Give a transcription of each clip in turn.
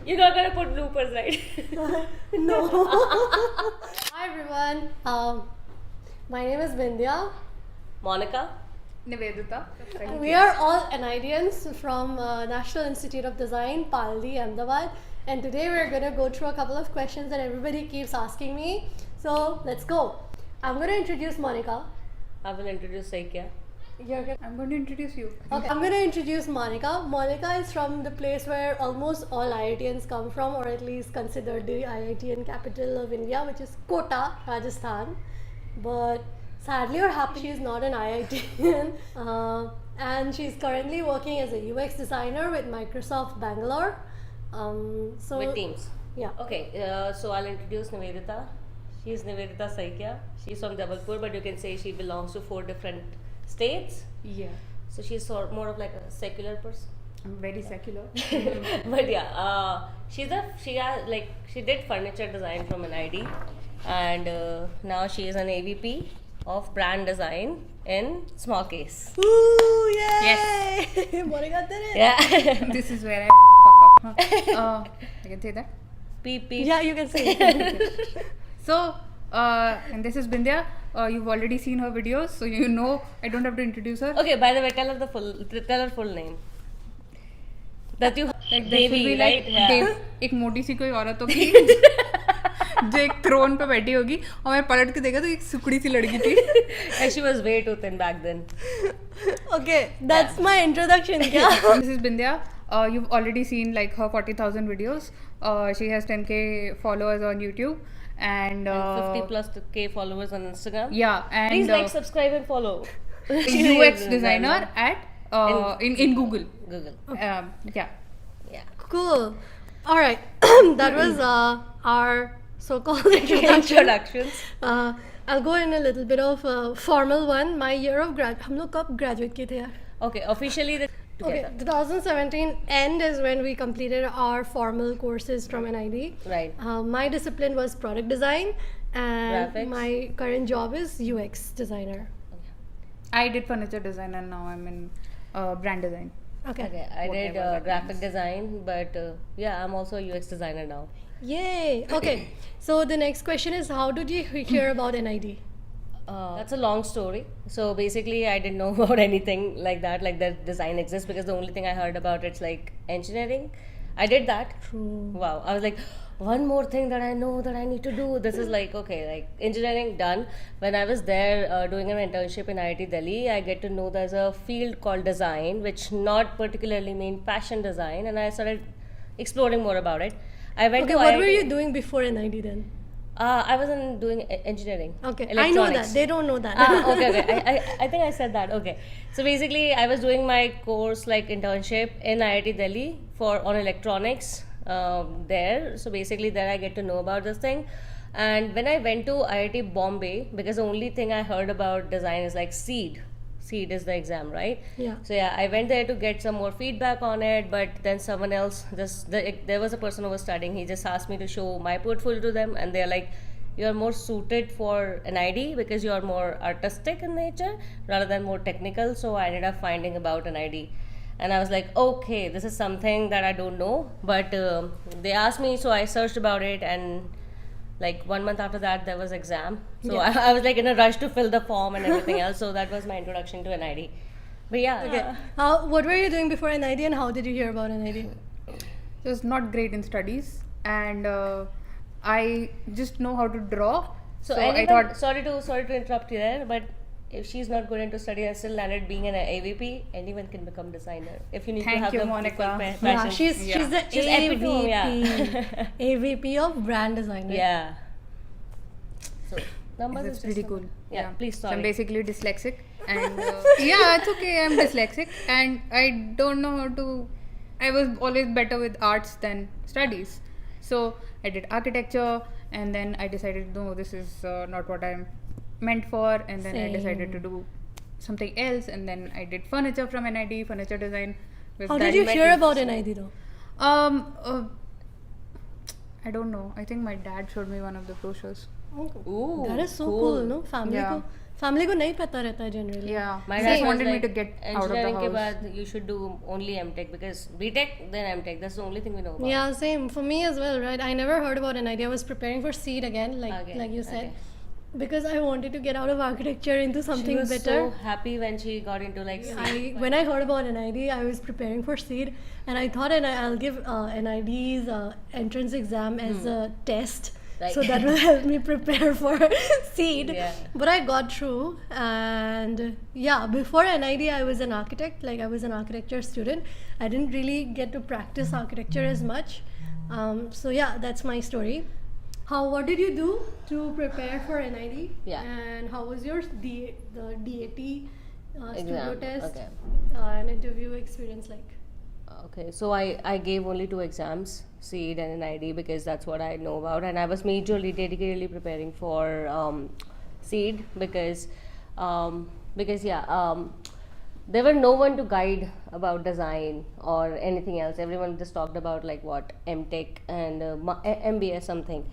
You're not gonna put bloopers, right? No. Hi everyone. My name is Bindiya. Monica? Nivedita. We are all NIDians from National Institute of Design, Paldi, Ahmedabad. And today we're going to go through a couple of questions that everybody keeps asking me. So let's go. I'm going to introduce Monica. I will introduce Saikya. I'm going to introduce you. Okay, I'm going to introduce Monica. Monica is from the place where almost all IITians come from, or at least considered the IITian capital of India, which is Kota, Rajasthan. But sadly or happily, she is not an IITian. And she's currently working as a UX designer with Microsoft Bangalore. With Teams. Yeah. Okay, so I'll introduce Nivedita. She's Nivedita Saikya. She's from Jabalpur, but you can say she belongs to 4 different states. Yeah. So she's more of like a secular person. I'm very secular. But yeah, she did furniture design from NID, and now she is an AVP of brand design in Small Case. Ooh, yay! Yes. Monica did it. Yeah. This is where I fuck up. Huh? I can say that. Beep beep. Yeah, you can say it. So, and this is Bindiya. You've already seen her videos, so you know I don't have to introduce her. Okay, by the way, tell her full name. That you Like Devi, will be right? like Yeah. Dev, एक मोटी सी कोई औरत होगी जो एक throne पे बैठी होगी और मैं पलट के देखा तो एक सुकड़ी सी लड़की थी. And she was way too thin back then. Okay, that's my introduction. Yeah. This is Bindiya. You've already seen like her 40,000 videos. She has 10k followers on YouTube and 50 plus K followers on Instagram. yeah, and Please like, subscribe, and follow. UX designer at in Google. Google. Yeah. Yeah. Cool. All right. That was our so-called introduction. Introductions. I'll go in a little bit of formal one. My year of हम लोग कब graduate किए थे यार? Okay, officially the Okay, 2017 end is when we completed our formal courses from NID. Right. My discipline was product design, and Graphics. my current job is UX designer. I did furniture design and now I'm in brand design. Okay, I did Whatever that graphic design, but yeah, I'm also a UX designer now. Yay! Okay, so the next question is, how did you hear about NID? That's a long story. So basically, I didn't know about anything like that design exists, because the only thing I heard about it's like engineering. I did that. True. Wow. I was like, one more thing that I know that I need to do. This is like, okay, like engineering done. When I was there doing an internship in IIT Delhi, I get to know there's a field called design, which not particularly mean fashion design, and I started exploring more about it. I went Okay, to what IIT. were you doing before NID then? I wasn't doing engineering. Okay, I know that. Electronics. They don't know that. Okay. I think I said that. Okay. So basically, I was doing my course like internship in IIT Delhi on electronics there. So basically, there I get to know about this thing. And when I went to IIT Bombay, because the only thing I heard about design is like SEED. SEED is the exam, right? Yeah. So yeah, I went there to get some more feedback on it, but then someone else, there was a person who was studying, he just asked me to show my portfolio to them, and they're like, you're more suited for an ID because you're more artistic in nature rather than more technical. So I ended up finding about an ID. And I was like, okay, this is something that I don't know, but they asked me, so I searched about it, and like 1 month after that there was exam, so Yeah. I was like in a rush to fill the form and everything else. So that was my introduction to NID. But yeah, Okay. What were you doing before NID, and how did you hear about NID? I was not great in studies and I just know how to draw. so I anyone, thought sorry to interrupt you there, but if she's not good into study and still landed being an AVP, anyone can become designer if you need Thank to have you, the Monica. passion. Yeah, she's the She's AVP, epitome, yeah. AVP of brand designer. Yeah. So numbers it's is pretty just cool. Yeah, please, So I'm sorry. basically dyslexic and yeah, it's okay, I'm dyslexic and I don't know how to. I was always better with arts than studies. So I did architecture and then I decided, no, this is not what I'm meant for, and then I decided to do something else, and then I did furniture from NID, furniture design. with How that did you met hear me. about NID though? I don't know. I think my dad showed me one of the brochures. Ooh, That is so cool, no? Yeah. Family को नहीं पता रहता है generally. Yeah. My He dad just was wanted me like, to get out of the engineering के house. बाद you should do only M.Tech because B.Tech then M.Tech. That's the only thing we know about. Yeah, same for me as well, right? I never heard about NID. I was preparing for seed again, Again, like you said, okay. because I wanted to get out of architecture into something She was better. so happy when she got into like When I heard about NID, I was preparing for seed, and I thought I'll give NID's entrance exam as a test. Right. So that will help me prepare for seed. Yeah. But I got through, and yeah, before NID, I was an architect. Like I was an architecture student. I didn't really get to practice architecture as much. So yeah, that's my story. What did you do to prepare for NID? Yeah. And how was your the DAT studio Exam, test okay. and interview experience like? Okay, so I gave only 2 exams, CEED and NID, because that's what I know about, and I was majorly dedicatedly preparing for CEED because there were no one to guide about design or anything else. Everyone just talked about like what MTech and MBA something.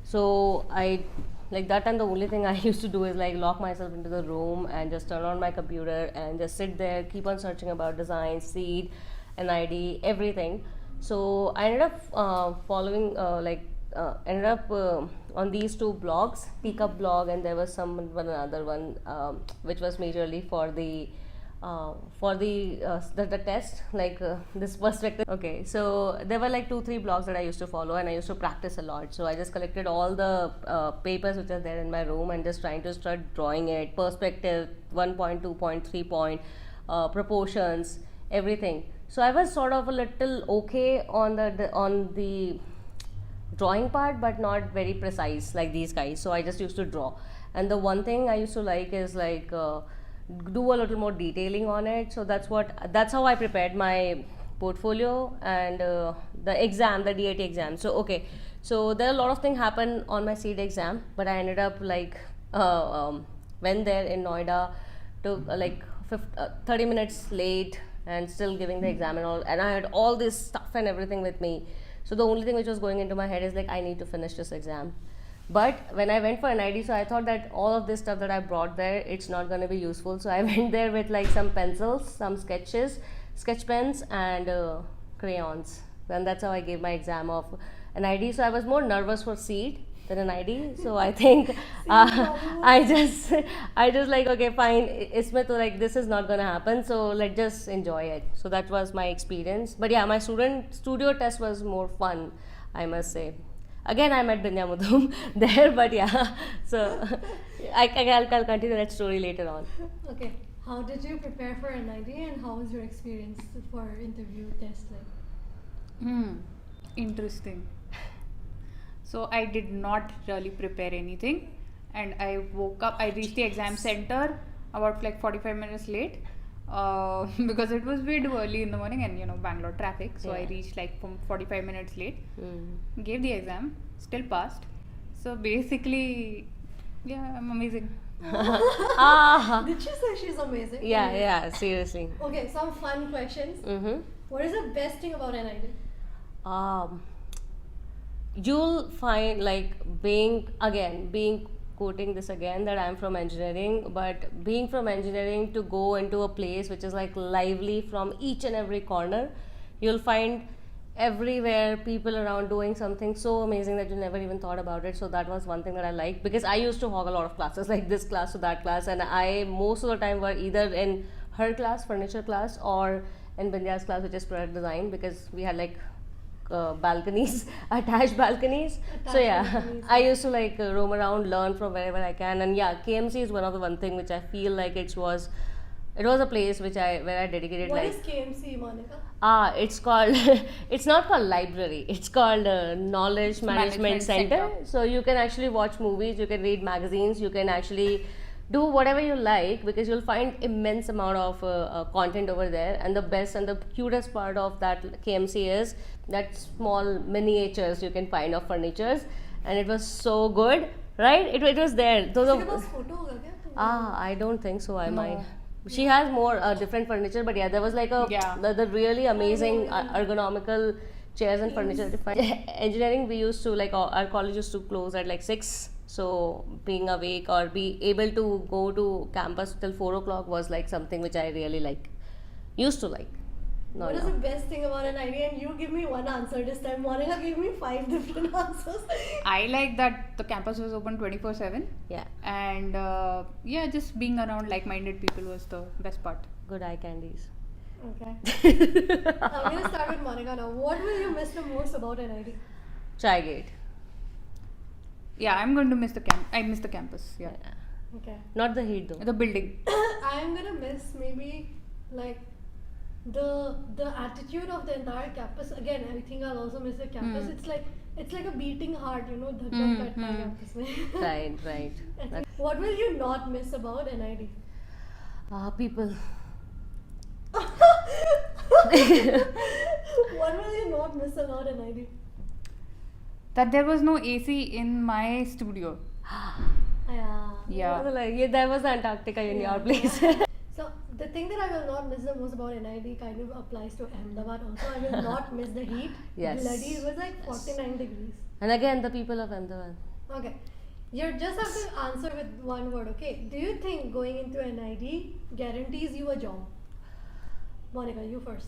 So I like that time the only thing I used to do is like lock myself into the room and just turn on my computer and just sit there, keep on searching about design, CEED, NID, everything. So I ended up following on these 2 blogs, Pickup blog, and there was another one which was majorly for the test, like this perspective. Okay, so there were like 2-3 blogs that I used to follow, and I used to practice a lot. So I just collected all the papers which are there in my room and just trying to start drawing it, perspective, 1 point, 2 point, 3 point, proportions, everything. So I was sort of a little okay on the drawing part, but not very precise like these guys. So I just used to draw, and the one thing I used to like is like do a little more detailing on it. So that's how I prepared my portfolio and the DAT exam. So okay, so there are a lot of things happen on my seed exam, but I ended up like went there in Noida, took 30 minutes late and still giving the exam and all, and I had all this stuff and everything with me. So the only thing which was going into my head is like I need to finish this exam. But when I went for NID, so I thought that all of this stuff that I brought there, it's not going to be useful. So I went there with like some pencils, some sketches, sketch pens, and crayons. And that's how I gave my exam of NID. So I was more nervous for seed than NID. So I think I just like, okay, fine, isme to like this is not gonna happen. So let's just enjoy it. So that was my experience. But yeah, my studio test was more fun, I must say. Again, I met Bindiya Mutum there, but yeah. So I'll continue that story later on. Okay, how did you prepare for NID, and how was your experience for interview test like? Interesting. So I did not really prepare anything, and I woke up. I reached the exam center about like 45 minutes late because it was way too early in the morning, and Bangalore traffic. So I reached like from 45 minutes late. Gave the exam, still passed. So basically, yeah, I'm amazing. Did she say she's amazing? Yeah, seriously. Okay, some fun questions. What is the best thing about NID? You'll find like being quoting this again that I'm from engineering, but being from engineering to go into a place which is like lively from each and every corner, you'll find everywhere people around doing something so amazing that you never even thought about it. So that was one thing that I liked, because I used to hog a lot of classes, like this class to that class, and I most of the time were either in her class, furniture class, or in Bindiya's class, which is product design, because we had like balconies, attached balconies. So yeah, I used to like roam around, learn from wherever I can, and yeah, KMC is one of the one thing which I feel like it was a place where I dedicated. What like, is KMC, Monica? It's called it's not called library, it's called Knowledge Management Center. So you can actually watch movies, you can read magazines, you can actually do whatever you like, because you'll find immense amount of content over there. And the best and the cutest part of that KMC is that small miniatures you can find of furnitures, and it was so good, right? It was there. I don't think so. I might. She has more different furniture, but yeah, there was like the really amazing ergonomical chairs and furniture. Engineering, we used to like our college used to close at like 6 So being awake or be able to go to campus till 4 o'clock was like something which I really used to like. No, What is no. the best thing about an idea? And you give me one answer this time. Monica gave me 5 different answers. I like that the campus was open 24/7. Yeah, And yeah, just being around like-minded people was the best part. good eye candies. Okay. I'm gonna start with Monica now. What will you miss the most about NID? Trigate. Yeah, I'm going to miss the camp. I miss the campus. Yeah, Okay. Not the heat though. the building. I'm gonna miss maybe like the attitude of the entire campus. Again, I think I'll also miss the campus. It's like a beating heart, you know, dhak dhak karta hai campus mein. Right, right. I think- What will you not miss about NID? People. What will you not miss about NID? That there was no AC in my studio. Yeah. Yeah. Like, that was Antarctica in your place. So the thing that I will not miss the most about NID kind of applies to Ahmedabad also. I will not miss the heat. Yes. Bloody, it was like 49 degrees. And again, the people of Ahmedabad. Okay. You just have to answer with one word, okay? Do you think going into NID guarantees you a job? Monica, you first.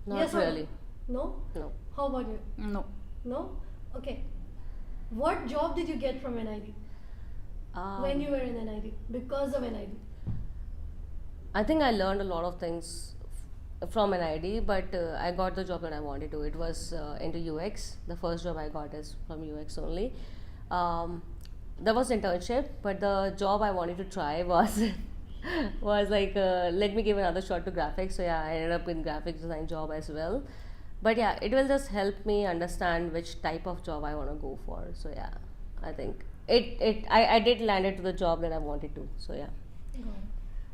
Not Yes or no? really. No? No. How about you? No. No? Okay. What job did you get from NID when you were in NID? Because of NID? I think I learned a lot of things from NID, but I got the job that I wanted to. It was into UX. The first job I got is from UX only. There was internship, but the job I wanted to try was was like let me give another shot to graphics. So yeah, I ended up in graphics design job as well. But yeah, it will just help me understand which type of job I want to go for. So yeah, I think I did land it to the job that I wanted to. So yeah.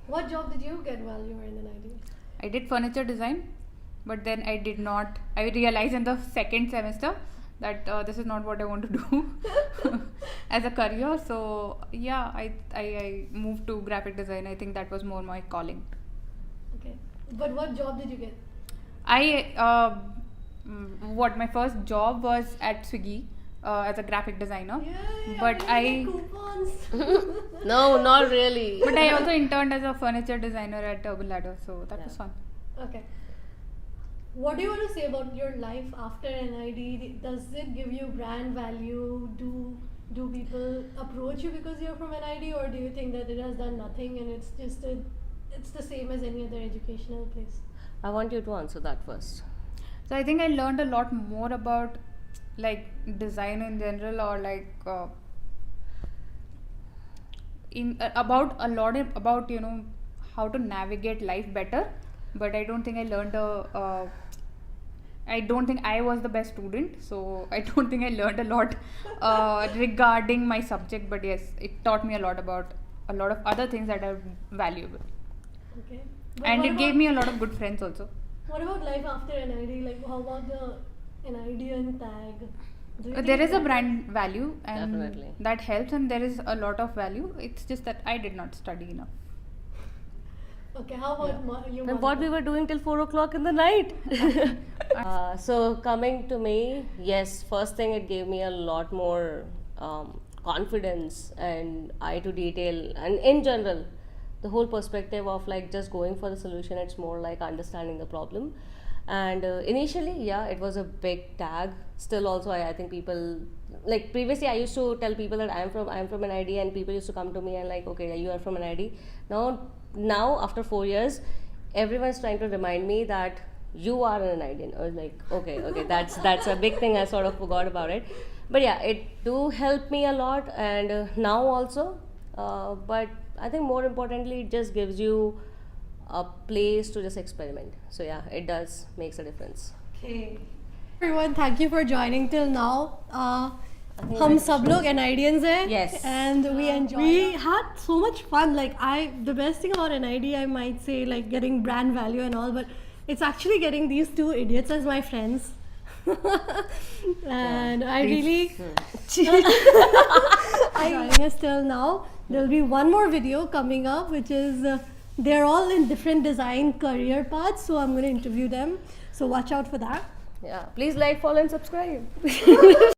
What job did you get while you were in NID? I did furniture design, but then I did not. I realized in the second semester that this is not what I want to do as a career. So yeah, I moved to graphic design. I think that was more my calling. Okay. But what job did you get? My first job was at Swiggy as a graphic designer. Yay, But I'm gonna get coupons. No, not really. But I also interned as a furniture designer at Urban Ladder, so that was fun. Okay. What do you want to say about your life after NID? Does it give you brand value? Do people approach you because you're from NID, or do you think that it has done nothing and it's just it's the same as any other educational place? I want you to answer that first. So I think I learned a lot more about like design in general, or like about a lot about how to navigate life better. But I don't think I learned I don't think I was the best student, so I don't think I learned a lot regarding my subject. But yes, it taught me a lot about a lot of other things that are valuable, Okay. But and what it gave about- me a lot of good friends also. What about life after NID? Like, how about the NIDian tag? Do you There think is a that- brand value, and Definitely. that helps, and there is a lot of value. It's just that I did not study enough. Okay, how about you? And what we were doing till 4 o'clock in the night. So coming to me, yes, first thing it gave me a lot more confidence and eye to detail, and in general, the whole perspective of like just going for the solution. It's more like understanding the problem. And initially, yeah, it was a big tag. Still, also, I think people like previously I used to tell people that I'm from an ID, and people used to come to me and like, okay, you are from an ID. Now after 4 years, everyone's trying to remind me that you are an Indian. I was like, okay, that's a big thing. I sort of forgot about it, but yeah, it do help me a lot, and now also. But I think more importantly, it just gives you a place to just experiment. So yeah, it does makes a difference. Okay. Everyone, thank you for joining till now. हम सब लोग NIDians हैं. Yes. And we had so much fun. Like the best thing about NID, I might say, like getting brand value and all, but it's actually getting these two idiots as my friends. And I really joining us till now. There'll be one more video coming up, which is they're all in different design career paths. So I'm going to interview them. So watch out for that. Yeah, please like, follow, and subscribe.